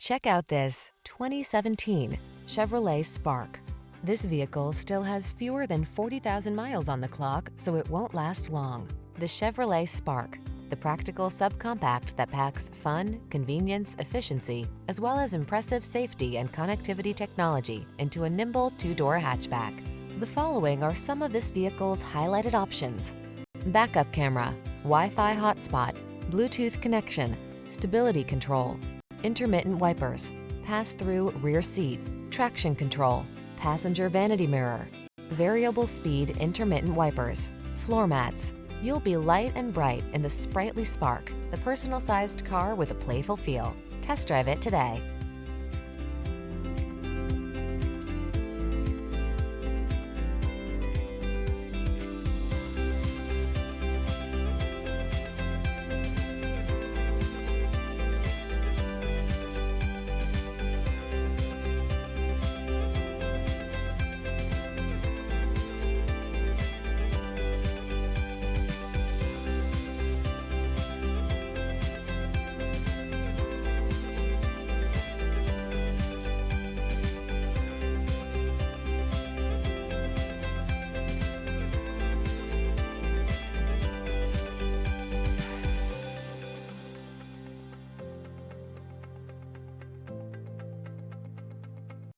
Check out this 2017 Chevrolet Spark. This vehicle still has fewer than 40,000 miles on the clock, so it won't last long. The Chevrolet Spark, the practical subcompact that packs fun, convenience, efficiency, as well as impressive safety and connectivity technology into a nimble two-door hatchback. The following are some of this vehicle's highlighted options: backup camera, Wi-Fi hotspot, Bluetooth connection, stability control, intermittent wipers, pass-through rear seat, traction control, passenger vanity mirror, variable speed intermittent wipers, floor mats. You'll be light and bright in the sprightly Spark, the personal-sized car with a playful feel. Test drive it today.